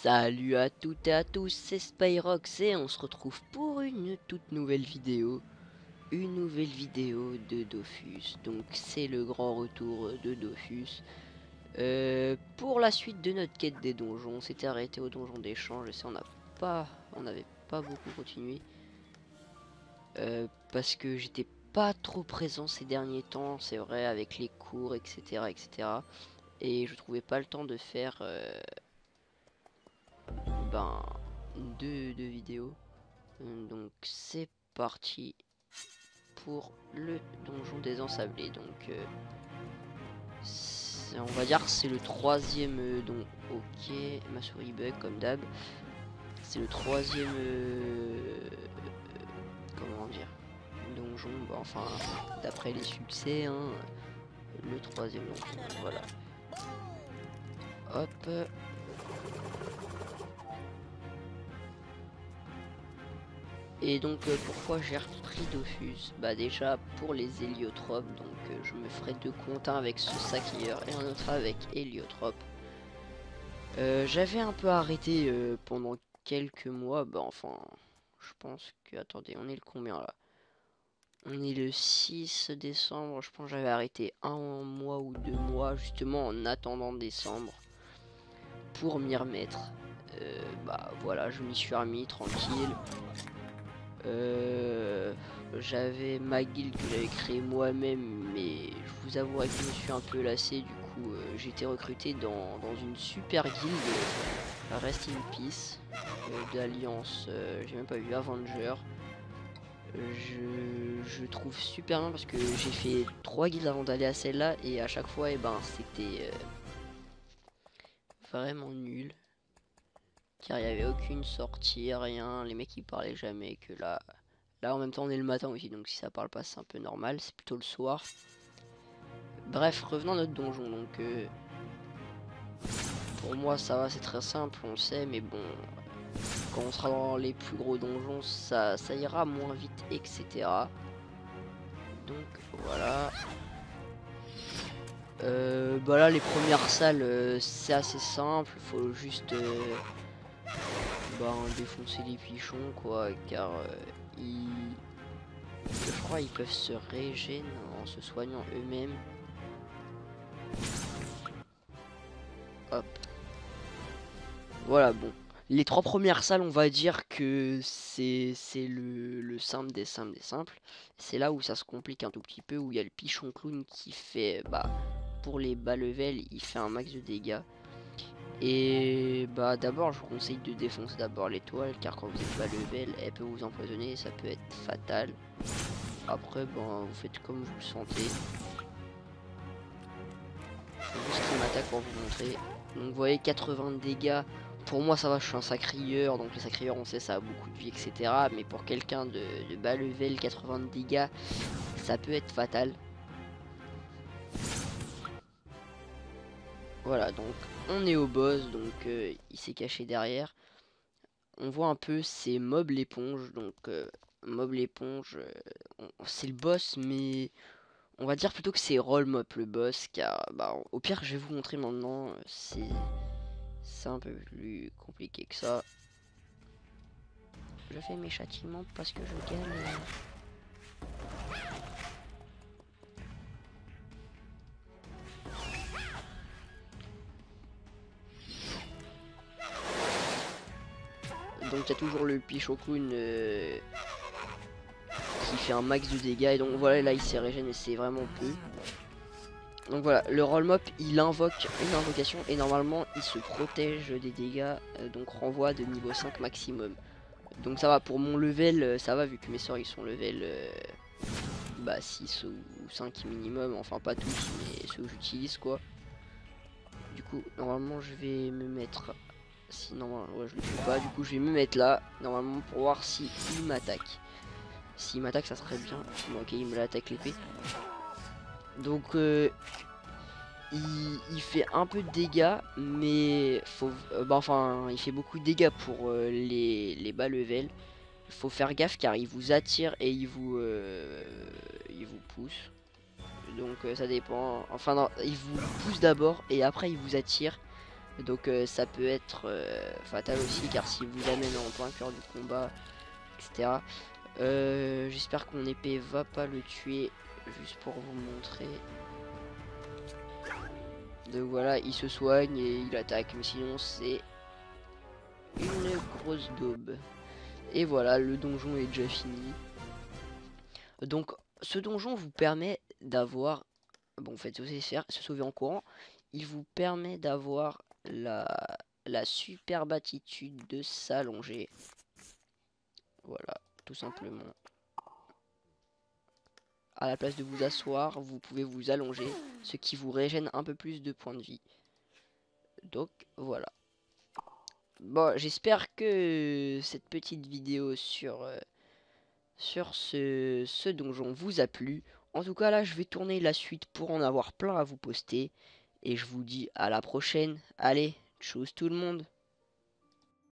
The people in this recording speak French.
Salut à toutes et à tous, c'est Spyrox et on se retrouve pour une toute nouvelle vidéo. Une nouvelle vidéo de Dofus. Donc c'est le grand retour de Dofus. Pour la suite de notre quête des donjons, on s'était arrêté au donjon d'échange. Et ça on n'avait pas beaucoup continué. Parce que j'étais pas trop présent ces derniers temps, c'est vrai, avec les cours, etc. etc. Et je trouvais pas le temps de faire... deux vidéos. Donc c'est parti pour le donjon des ensablés. Donc on va dire c'est le troisième donc ok, ma souris bug comme d'hab. C'est le troisième comment dire, donjon, enfin d'après les succès hein, le troisième donjon. Voilà, hop. Et donc pourquoi j'ai repris Dofus? Bah déjà pour les héliotropes, donc je me ferai deux comptes, un avec ce sacrieur et un autre avec héliotrope. J'avais un peu arrêté pendant quelques mois, bah enfin je pense que, attendez, on est le combien là? On est le 6 décembre, je pense que j'avais arrêté un mois ou 2 mois justement en attendant décembre pour m'y remettre. Bah voilà, je m'y suis remis tranquille. J'avais ma guilde que j'avais créée moi-même, mais je vous avouerai que je me suis un peu lassé. Du coup j'ai été recruté dans une super guilde, Rest in Peace, d'Alliance, j'ai même pas vu Avenger. Je trouve super bien parce que j'ai fait 3 guildes avant d'aller à celle-là et à chaque fois c'était vraiment nul, car il n'y avait aucune sortie, rien, les mecs ils parlaient jamais. Que là en même temps on est le matin aussi, donc si ça parle pas c'est un peu normal, c'est plutôt le soir. Bref, revenons à notre donjon. Donc pour moi ça va, c'est très simple, on sait, mais bon, quand on sera dans les plus gros donjons ça ira moins vite, etc. Donc voilà. Bah là les premières salles c'est assez simple, faut juste défoncer les pichons quoi, car je crois ils peuvent se régénérer en se soignant eux-mêmes. Hop. Voilà, bon. Les 3 premières salles, on va dire que c'est le simple des simples des simples. C'est là où ça se complique un tout petit peu, où il y a le pichon clown qui fait, pour les bas level, il fait un max de dégâts. Et d'abord, je vous conseille de défoncer d'abord l'étoile, car quand vous êtes bas level, elle peut vous empoisonner et ça peut être fatal. Après, vous faites comme vous le sentez. Je vais juste m'attaque pour vous montrer. Donc vous voyez, 80 dégâts. Pour moi ça va, je suis un sacrieur, donc les sacrieurs on sait ça a beaucoup de vie, etc. Mais pour quelqu'un de bas level, 80 dégâts, ça peut être fatal. Voilà, donc on est au boss, donc il s'est caché derrière. On voit un peu ces mobs l'éponge, donc mob l'éponge, c'est le boss, mais on va dire plutôt que c'est roll mob le boss, car au pire je vais vous montrer maintenant, c'est un peu plus compliqué que ça. Je fais mes châtiments parce que je galère. Donc il y a toujours le pichon clown qui fait un max de dégâts. Et donc voilà, là il s'est régénéré et c'est vraiment peu. Donc voilà, le roll mop il invoque une invocation et normalement il se protège des dégâts, donc renvoi de niveau 5 maximum. Donc ça va, pour mon level ça va, vu que mes sorts ils sont level 6 ou 5 minimum, enfin pas tous mais ceux que j'utilise quoi. Du coup normalement je vais me mettre, sinon ouais, je le fais pas, du coup je vais me mettre là normalement pour voir si il m'attaque. S'il m'attaque ça serait bien. Bon, ok, il me l'attaque l'épée. Donc il fait un peu de dégâts, mais faut il fait beaucoup de dégâts pour les bas level. Il faut faire gaffe car il vous attire et il vous pousse. Donc ça dépend. Enfin non, il vous pousse d'abord et après il vous attire. Donc ça peut être fatal aussi, car s'il vous amène en plein cœur du combat, etc. J'espère que mon épée va pas le tuer, juste pour vous montrer. Donc voilà, il se soigne et il attaque, mais sinon c'est une grosse daube. Et voilà, le donjon est déjà fini. Donc ce donjon vous permet d'avoir, bon, faites aussi se sauver en courant, il vous permet d'avoir la superbe attitude de s'allonger. Voilà, tout simplement. À la place de vous asseoir, vous pouvez vous allonger, ce qui vous régène un peu plus de points de vie. Donc voilà. Bon, j'espère que cette petite vidéo sur ce donjon vous a plu. En tout cas, là, je vais tourner la suite pour en avoir plein à vous poster. Et je vous dis à la prochaine. Allez, tchuss tout le monde.